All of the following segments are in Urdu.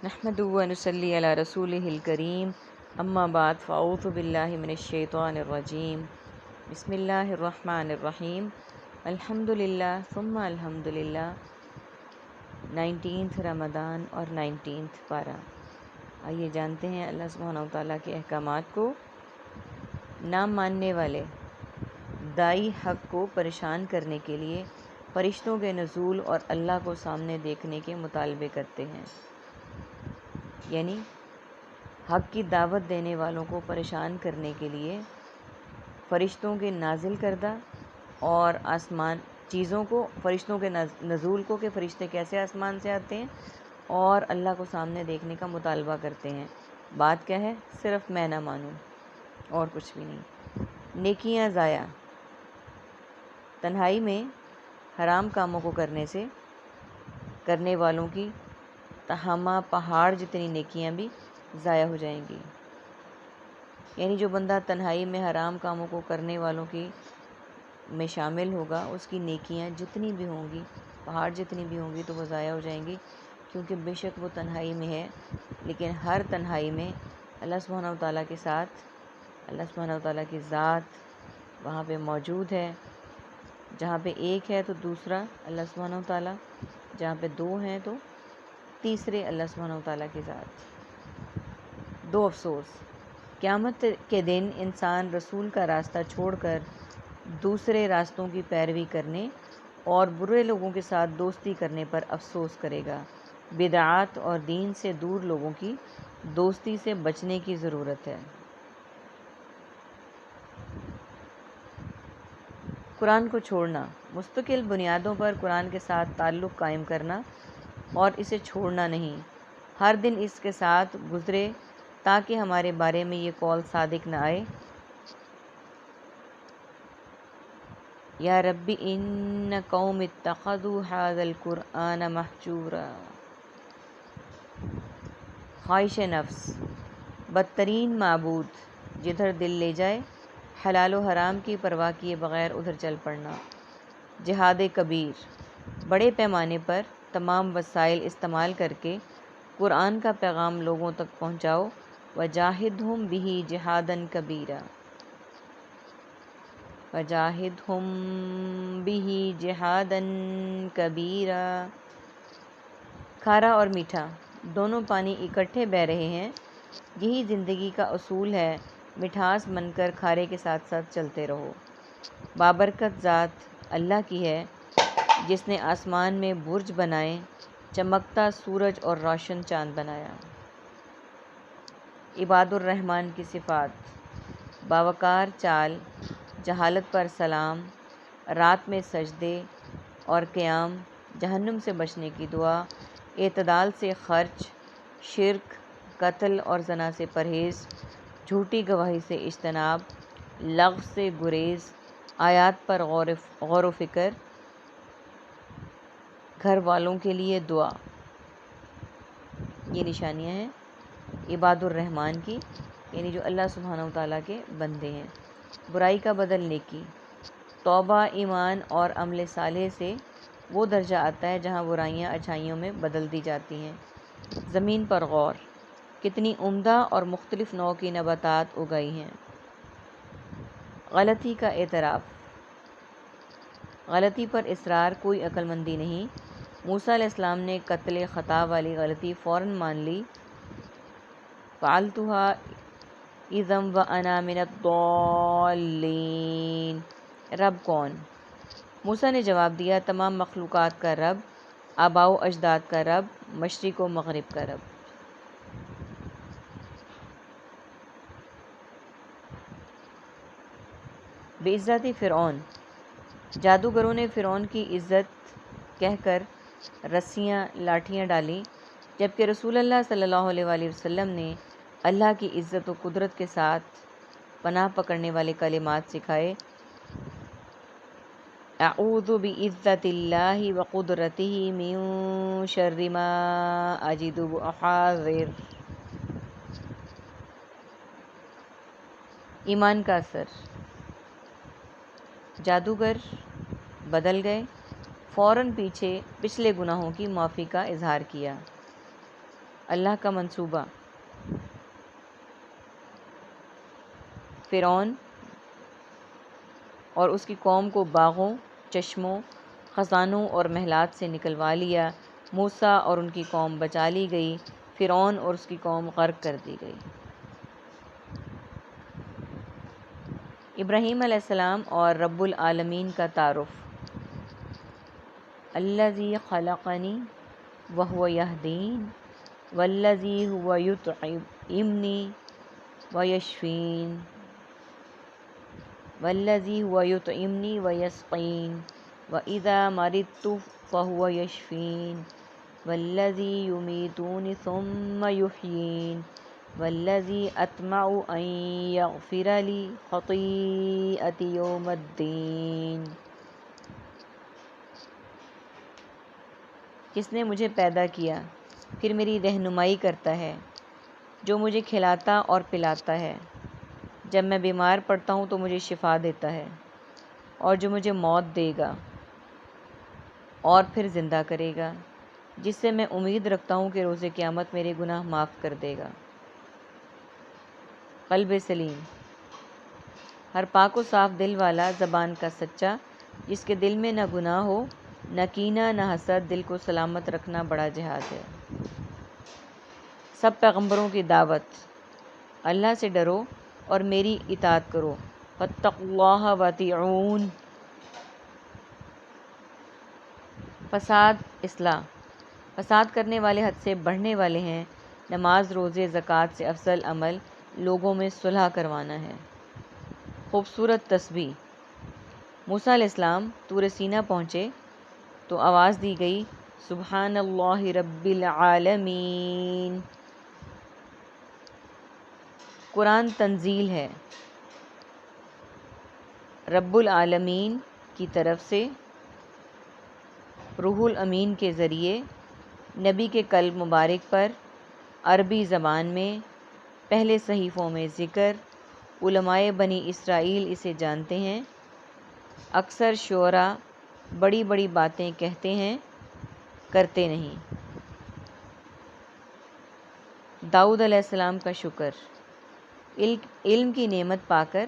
نحمده و نصلی علی رسولہ الکریم اما بعد فاعوذ باللہ من الشیطان الرجیم بسم اللہ الرحمن الرحیم الحمد للہ ثم الحمد للہ 19 رمضان اور 19 پارہ۔ آئیے جانتے ہیں اللہ سبحانہ و تعالیٰ کے احکامات کو۔ نہ ماننے والے دائی حق کو پریشان کرنے کے لیے فرشتوں کے نزول اور اللہ کو سامنے دیکھنے کے مطالبے کرتے ہیں، یعنی حق کی دعوت دینے والوں کو پریشان کرنے کے لیے فرشتوں کے نازل کردہ اور آسمان چیزوں کو، فرشتوں کے نزول کو کہ فرشتے کیسے آسمان سے آتے ہیں، اور اللہ کو سامنے دیکھنے کا مطالبہ کرتے ہیں۔ بات کیا ہے؟ صرف میں نہ مانوں اور کچھ بھی نہیں۔ نیکیاں ضائع، تنہائی میں حرام کاموں کو کرنے والوں کی تہامہ پہاڑ جتنی نیکیاں بھی ضائع ہو جائیں گی۔ یعنی جو بندہ تنہائی میں حرام کاموں کو کرنے والوں کی میں شامل ہوگا، اس کی نیکیاں جتنی بھی ہوں گی، پہاڑ جتنی بھی ہوں گی، تو وہ ضائع ہو جائیں گی، کیونکہ بے شک وہ تنہائی میں ہے، لیکن ہر تنہائی میں اللہ سبحانہ و تعالیٰ کے ساتھ اللہ سبحانہ و تعالیٰ کی ذات وہاں پہ موجود ہے۔ جہاں پہ ایک ہے تو دوسرا اللہ سبحانہ و تعالیٰ، جہاں پہ دو ہیں تو تیسرے اللہ سبحانہ و تعالیٰ کی ذات۔ دو افسوس، قیامت کے دن انسان رسول کا راستہ چھوڑ کر دوسرے راستوں کی پیروی کرنے اور برے لوگوں کے ساتھ دوستی کرنے پر افسوس کرے گا۔ بدعات اور دین سے دور لوگوں کی دوستی سے بچنے کی ضرورت ہے۔ قرآن کو چھوڑنا، مستقل بنیادوں پر قرآن کے ساتھ تعلق قائم کرنا اور اسے چھوڑنا نہیں، ہر دن اس کے ساتھ گزرے تاکہ ہمارے بارے میں یہ قول صادق نہ آئے، یا رب ان قوم اتخذوا ھذا القرآن مہجورا۔ خواہش نفس، بدترین معبود جدھر دل لے جائے، حلال و حرام کی پرواہ کیے بغیر ادھر چل پڑنا۔ جہاد کبیر، بڑے پیمانے پر تمام وسائل استعمال کر کے قرآن کا پیغام لوگوں تک پہنچاؤ۔ وجاہدہم بہ جہادا کبیرا، وجاہدہم بہ جہادا کبیرا۔ کھارا اور میٹھا دونوں پانی اکٹھے بہہ رہے ہیں، یہی زندگی کا اصول ہے، مٹھاس بن کر کھارے کے ساتھ ساتھ چلتے رہو۔ بابرکت ذات اللہ کی ہے جس نے آسمان میں برج بنائے، چمکتا سورج اور روشن چاند بنایا۔ عباد الرحمن کی صفات، باوقار چال، جہالت پر سلام، رات میں سجدے اور قیام، جہنم سے بچنے کی دعا، اعتدال سے خرچ، شرک، قتل اور زنا سے پرہیز، جھوٹی گواہی سے اجتناب، لغو سے گریز، آیات پر غور و فکر، گھر والوں کے لیے دعا۔ یہ نشانیاں ہیں عباد الرحمن کی، یعنی جو اللہ سبحانہ و تعالیٰ کے بندے ہیں۔ برائی کا بدل نیکی، توبہ، ایمان اور عمل صالح سے وہ درجہ آتا ہے جہاں برائیاں اچھائیوں میں بدل دی جاتی ہیں۔ زمین پر غور، کتنی عمدہ اور مختلف نوع کی نباتات اگائی ہیں۔ غلطی کا اعتراف، غلطی پر اصرار کوئی عقل مندی نہیں۔ موسیٰ علیہ السلام نے قتل خطا والی غلطی فوراً مان لی، فعلتها اذا وانا من الضالین۔ رب کون؟ موسیٰ نے جواب دیا، تمام مخلوقات کا رب، آباء و اجداد کا رب، مشرق و مغرب کا رب۔ بعزت فرعون، جادوگروں نے فرعون کی عزت کہہ کر رسیاں، لاٹھیاں ڈالیں، جبکہ رسول اللہ صلی اللہ علیہ وآلہ وسلم نے اللہ کی عزت و قدرت کے ساتھ پناہ پکڑنے والے کلمات سکھائے۔ اعوذ بعزت اللہ وقدرتہ من شر ما اجد واحاذر۔ ایمان کا اثر، جادوگر بدل گئے، فوراً پچھلے گناہوں کی معافی کا اظہار کیا۔ اللہ کا منصوبہ فرعون اور اس کی قوم کو باغوں، چشموں، خزانوں اور محلات سے نکلوا لیا۔ موسیٰ اور ان کی قوم بچا لی گئی، فرعون اور اس کی قوم غرق کر دی گئی۔ ابراہیم علیہ السلام اور رب العالمین کا تعارف۔ الذی خلقنی وہو یہدین والذی هو یطعمنی ویشفین والذی هو یطعمنی ویسقین وإذا مرضت فهو یشفین والذی یمیتنی ثم یحیین والذی اطمع ان یغفر لی خطیئتی یوم الدین۔ جس نے مجھے پیدا کیا پھر میری رہنمائی کرتا ہے، جو مجھے کھلاتا اور پلاتا ہے، جب میں بیمار پڑتا ہوں تو مجھے شفا دیتا ہے، اور جو مجھے موت دے گا اور پھر زندہ کرے گا، جس سے میں امید رکھتا ہوں کہ روز قیامت میرے گناہ معاف کر دے گا۔ قلب سلیم، ہر پاک و صاف دل والا، زبان کا سچا، جس کے دل میں نہ گناہ ہو، نہ کینہ نہ حسد، دل کو سلامت رکھنا بڑا جہاد ہے۔ سب پیغمبروں کی دعوت، اللہ سے ڈرو اور میری اطاعت کرو، فاتقوا اللہ واطیعون۔ فساد، اصلاح، فساد کرنے والے حد سے بڑھنے والے ہیں۔ نماز، روزے، زکوٰۃ سے افضل عمل لوگوں میں صلح کروانا ہے۔ خوبصورت تسبیح، موسیٰ علیہ السلام طور سینا پہنچے تو آواز دی گئی، سبحان اللہ رب العالمین۔ قرآن تنزیل ہے رب العالمین کی طرف سے، روح الامین کے ذریعے نبی کے قلب مبارک پر، عربی زبان میں، پہلے صحیفوں میں ذکر، علماء بنی اسرائیل اسے جانتے ہیں۔ اکثر شعراء بڑی بڑی باتیں کہتے ہیں، کرتے نہیں۔ داؤد علیہ السلام کا شکر، علم کی نعمت پا کر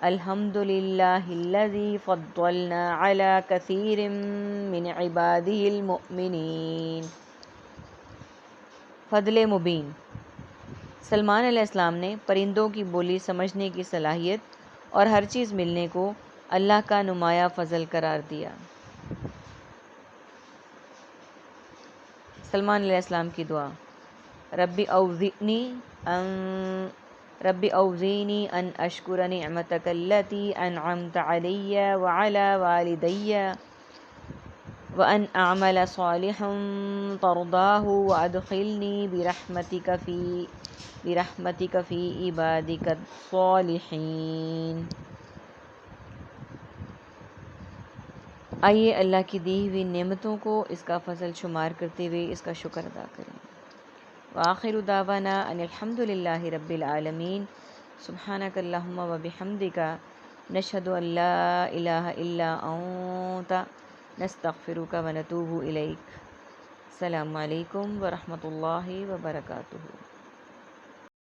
الحمد للہ الذی فضلنا علی کثیر من عبادہ المؤمنین۔ فضل مبین، سلمان علیہ السلام نے پرندوں کی بولی سمجھنے کی صلاحیت اور ہر چیز ملنے کو اللہ کا نمایاں فضل قرار دیا۔ سلمان علیہ السلام کی دعا، رب اوزعنی ان اشکر نعمتک التی انعمت علی وعلی والدی وان اعمل صالحا ترضاہ وادخلنی برحمتک فی عبادک الصالحین۔ آئیے اللہ کی دی ہوئی نعمتوں کو اس کا فضل شمار کرتے ہوئے اس کا شکر ادا کریں۔ وآخر دعوانا ان الحمد للہ رب العالمین۔ سبحانک اللہم وبحمدک، نشہد ان لا الہ الا انت، نستغفرک ونتوب الیک۔ السلام علیکم ورحمۃ اللہ وبرکاتہ۔